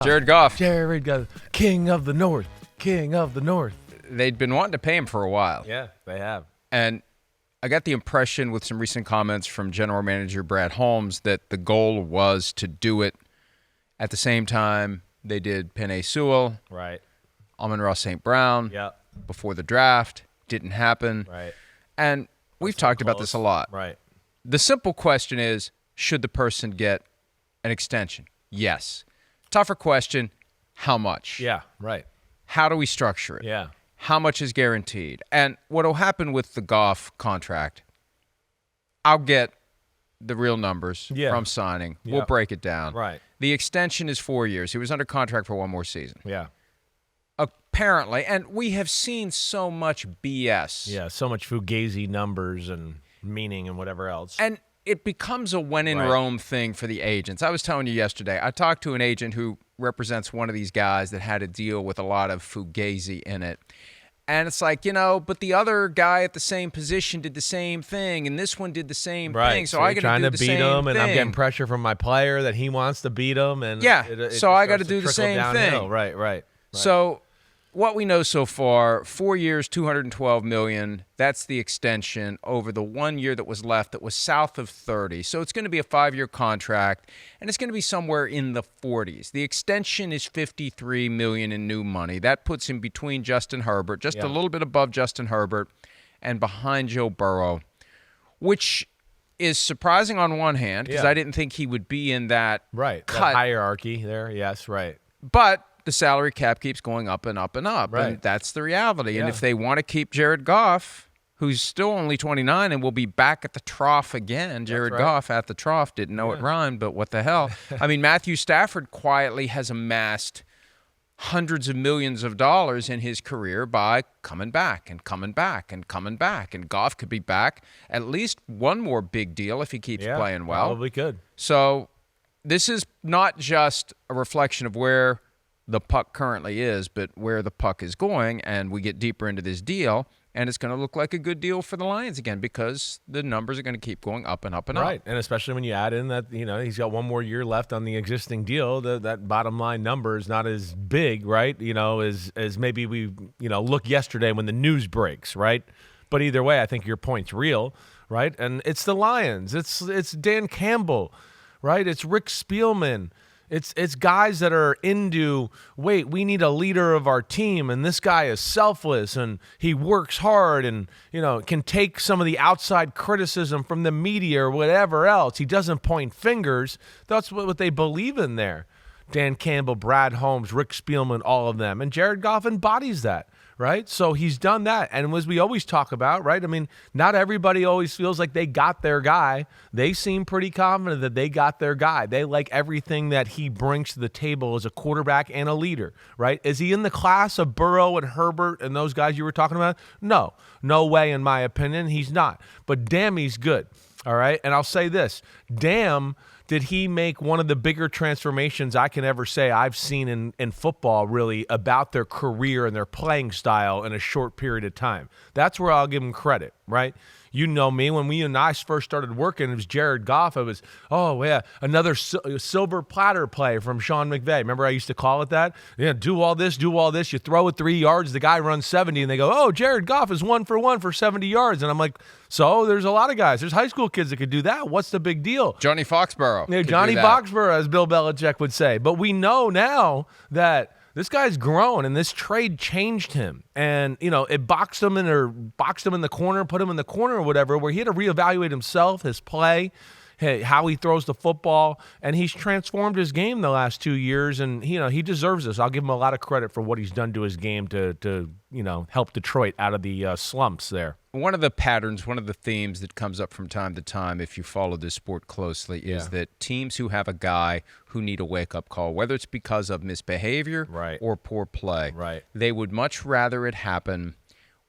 Jared Goff. Jared Goff, King of the North. King of the North. They'd been wanting to pay him for a while. Yeah, they have. And I got the impression with some recent comments from general manager Brad Holmes that the goal was to do it at the same time they did Penei Sewell, Right. Amon-Ra St. Brown Yep. before the draft. Didn't happen. Right. And we've talked about this a lot. Right. The simple question is, should the person get an extension? Yes. Tougher question, how much? Yeah, right. How do we structure it? Yeah. How much is guaranteed? And what will happen with the Goff contract, I'll get the real numbers from signing. Yeah. We'll break it down. Right. The extension is 4 years. He was under contract for one more season. Yeah. Apparently, and we have seen so much BS. Yeah, so much fugazi numbers and meaning and whatever else. And it becomes a when in Rome thing for the agents. I was telling you yesterday, I talked to an agent who represents one of these guys that had to deal with a lot of fugazi in it. And it's like, but the other guy at the same position did the same thing, and this one did the same thing. So I got to do the same thing. Trying to beat him, and I'm getting pressure from my player that he wants to beat him. And so I got to do the same thing. Right. So what we know so far, 4 years, $212 million. That's the extension over the 1 year that was left that was south of 30. So it's going to be a 5-year contract, and it's going to be somewhere in the 40s. The extension is $53 million in new money. That puts him between Justin Herbert, just a little bit above Justin Herbert, and behind Joe Burrow, which is surprising on one hand because I didn't think he would be in that cut. That hierarchy there. Yes, right. But the salary cap keeps going up and up and up, and that's the reality. And if they want to keep Jared Goff, who's still only 29 and will be back at the trough again, Jared Goff at the trough, didn't know it rhymed, but what the hell. I mean, Matthew Stafford quietly has amassed hundreds of millions of dollars in his career by coming back and coming back and coming back. And Goff could be back at least one more big deal if he keeps playing well. Probably could. So this is not just a reflection of where the puck currently is, but where the puck is going, and we get deeper into this deal, and it's going to look like a good deal for the Lions again because the numbers are going to keep going up and up and up. Right, and especially when you add in that, he's got one more year left on the existing deal, that bottom line number is not as big, right, as maybe we, look yesterday when the news breaks, right? But either way, I think your point's real, right? And it's the Lions. It's Dan Campbell, right? It's Rick Spielman. It's guys that are into, we need a leader of our team, and this guy is selfless, and he works hard, and, can take some of the outside criticism from the media or whatever else. He doesn't point fingers. That's what they believe in there. Dan Campbell, Brad Holmes, Rick Spielman, all of them. And Jared Goff embodies that, right? So he's done that. And as we always talk about, right, I mean, not everybody always feels like they got their guy. They seem pretty confident that they got their guy. They like everything that he brings to the table as a quarterback and a leader, right? Is he in the class of Burrow and Herbert and those guys you were talking about? No way, in my opinion. He's not. But damn, he's good, all right? And I'll say this, damn, did he make one of the bigger transformations I can ever say I've seen in football, really, about their career and their playing style in a short period of time. That's where I'll give him credit, right? You know me, when we and I first started working, it was Jared Goff. It was, another silver platter play from Sean McVay. Remember I used to call it that? Yeah, do all this. You throw it 3 yards, the guy runs 70, and they go, Jared Goff is 1 for 1 for 70 yards. And I'm like, so there's a lot of guys. There's high school kids that could do that. What's the big deal? Johnny Foxborough. Yeah, Johnny Foxborough, as Bill Belichick would say. But we know now that this guy's grown, and this trade changed him. And, it boxed him in the corner, put him in the corner or whatever, where he had to reevaluate himself, his play, how he throws the football, and he's transformed his game the last 2 years, and he deserves this. I'll give him a lot of credit for what he's done to his game to help Detroit out of the slumps there. One of the patterns, one of the themes that comes up from time to time, if you follow this sport closely, is that teams who have a guy who need a wake-up call, whether it's because of misbehavior or poor play, they would much rather it happen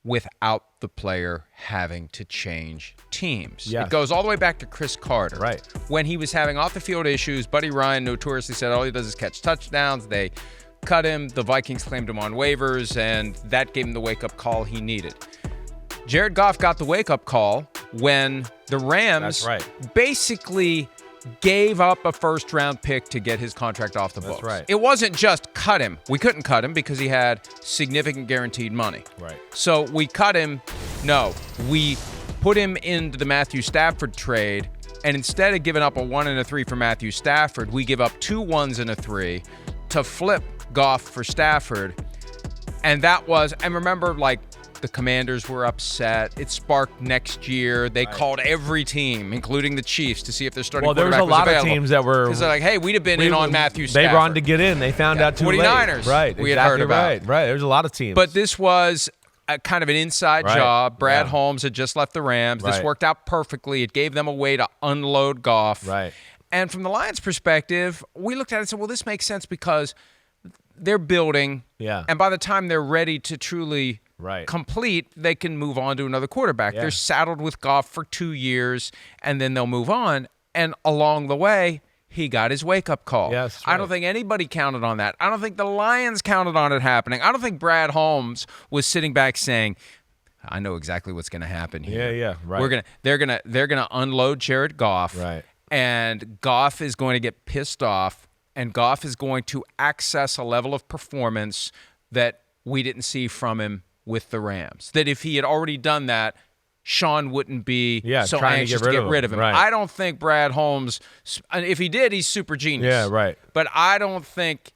without the player having to change teams. Yes. It goes all the way back to Chris Carter. Right. When he was having off-the-field issues, Buddy Ryan notoriously said all he does is catch touchdowns. They cut him. The Vikings claimed him on waivers, and that gave him the wake-up call he needed. Jared Goff got the wake-up call when the Rams basically gave up a first-round pick to get his contract off the books. That's right. It wasn't just cut him. We couldn't cut him because he had significant guaranteed money. Right. So we cut him. No, we put him into the Matthew Stafford trade, and instead of giving up a 1 and a 3 for Matthew Stafford, we give up 2 1s and a 3 to flip Goff for Stafford. And that was, and remember, like, the Commanders were upset. It sparked next year. They called every team, including the Chiefs, to see if their starting quarterback was available. Well, there was a lot of teams that were... Because they're like, hey, we'd have been in on Matthew Stafford. They wanted to get in. They found out too late. 49ers, right, we had heard about. Right. There's a lot of teams. But this was a kind of an inside job. Brad Holmes had just left the Rams. This worked out perfectly. It gave them a way to unload Goff. Right. And from the Lions' perspective, we looked at it and said, well, this makes sense because they're building. Yeah. And by the time they're ready to truly complete, they can move on to another quarterback. They're saddled with Goff for 2 years, and then they'll move on. And along the way, he got his wake-up call. Yes, I don't think anybody counted on that. I don't think the Lions counted on it happening. I don't think Brad Holmes was sitting back saying, I know exactly what's going to happen here. Yeah, right. They're gonna unload Jared Goff. Right. And Goff is going to get pissed off, and Goff is going to access a level of performance that we didn't see from him with the Rams. That if he had already done that, Sean wouldn't be so anxious to get rid of him. Right. I don't think Brad Holmes, if he did, he's super genius. Yeah, right. But I don't think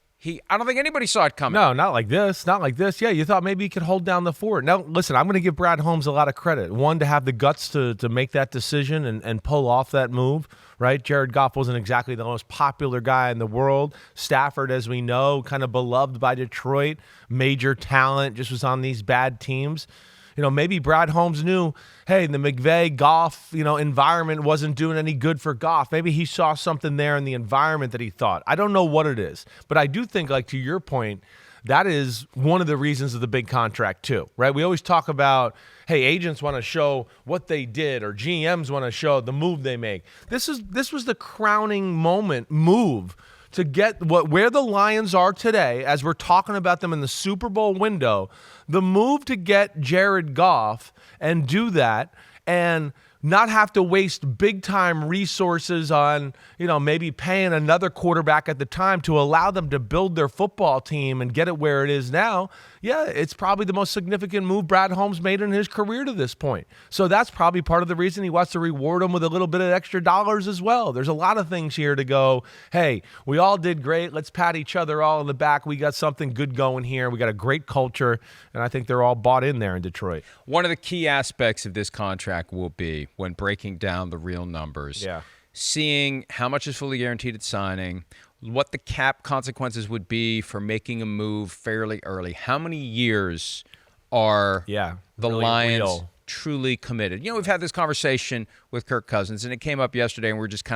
anybody saw it coming. No, not like this. Not like this. Yeah, you thought maybe he could hold down the fort. Now, listen, I'm going to give Brad Holmes a lot of credit. One, to have the guts to make that decision and pull off that move, right? Jared Goff wasn't exactly the most popular guy in the world. Stafford, as we know, kind of beloved by Detroit, major talent, just was on these bad teams. You know, maybe Brad Holmes knew, hey, the McVay Goff, environment wasn't doing any good for Goff. Maybe he saw something there in the environment that he thought. I don't know what it is, but I do think, like, to your point, that is one of the reasons of the big contract too, right? We always talk about, hey, agents want to show what they did, or GMs want to show the move they make. This was the crowning move to get where the Lions are today, as we're talking about them in the Super Bowl window. The move to get Jared Goff and do that and not have to waste big-time resources on, maybe paying another quarterback at the time to allow them to build their football team and get it where it is now. Yeah, it's probably the most significant move Brad Holmes made in his career to this point. So that's probably part of the reason he wants to reward him with a little bit of extra dollars as well. There's a lot of things here to go, hey, we all did great. Let's pat each other all in the back. We got something good going here. We got a great culture, and I think they're all bought in there in Detroit. One of the key aspects of this contract will be, when breaking down the real numbers, seeing how much is fully guaranteed at signing, what the cap consequences would be for making a move fairly early. How many years are the really Lions real. Truly committed? We've had this conversation with Kirk Cousins, and it came up yesterday, and we're just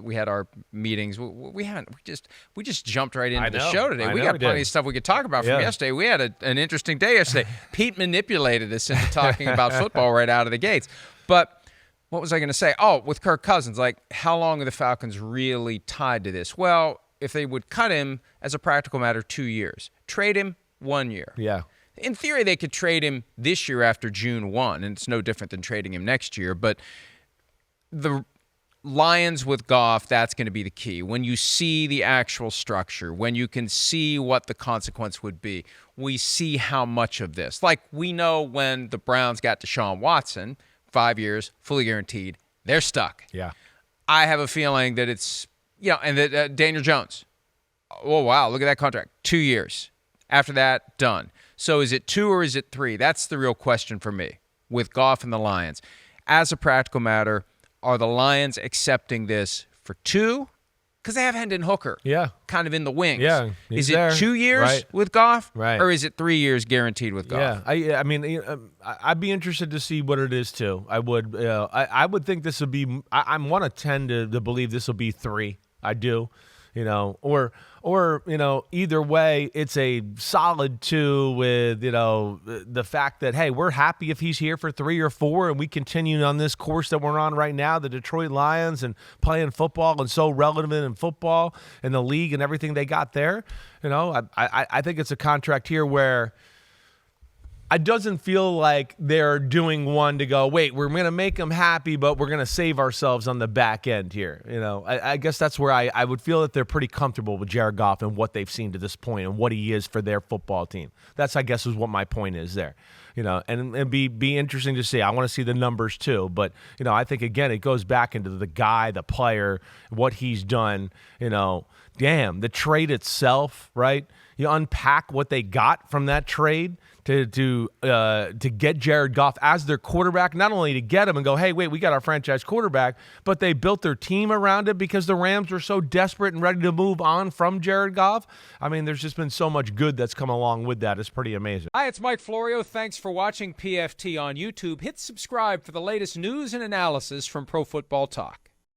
we had our meetings. We just jumped right into the show today. We got plenty of stuff we could talk about from yesterday. We had an interesting day yesterday. Pete manipulated us into talking about football right out of the gates. But what was I going to say? Oh, with Kirk Cousins, like, how long are the Falcons really tied to this? Well, if they would cut him, as a practical matter, 2 years. Trade him 1 year. Yeah. In theory, they could trade him this year after June 1, and it's no different than trading him next year. But the Lions with Goff, that's going to be the key. When you see the actual structure, when you can see what the consequence would be, we see how much of this. Like, we know when the Browns got Deshaun Watson, 5 years, fully guaranteed, they're stuck. Yeah. I have a feeling that it's, and that Daniel Jones, oh, wow, look at that contract, 2 years. After that, done. So is it 2 or is it 3? That's the real question for me with Goff and the Lions. As a practical matter, are the Lions accepting this for 2? Because they have Hendon Hooker kind of in the wings. Yeah, is it 2 years with Goff? Right. Or is it 3 years guaranteed with Goff? Yeah, I mean, I'd be interested to see what it is too. I would. I would think this would be. I want to tend to believe this will be 3. I do. Or either way, it's a solid 2 with, the fact that, hey, we're happy if he's here for 3 or 4 and we continue on this course that we're on right now, the Detroit Lions, and playing football and so relevant in football and the league and everything they got there. I think it's a contract here where It doesn't feel like they're doing one to go, wait, we're going to make them happy, but we're going to save ourselves on the back end here. I guess that's where I would feel that they're pretty comfortable with Jared Goff and what they've seen to this point and what he is for their football team. That's, I guess, is what my point is there. And it'd be interesting to see. I want to see the numbers too. But, I think, again, it goes back into the guy, the player, what he's done. Damn, the trade itself, right? You unpack what they got from that trade to get Jared Goff as their quarterback, not only to get him and go, hey, wait, we got our franchise quarterback, but they built their team around it because the Rams were so desperate and ready to move on from Jared Goff. I mean, there's just been so much good that's come along with that. It's pretty amazing. Hi, it's Mike Florio. Thanks for watching PFT on YouTube. Hit subscribe for the latest news and analysis from Pro Football Talk.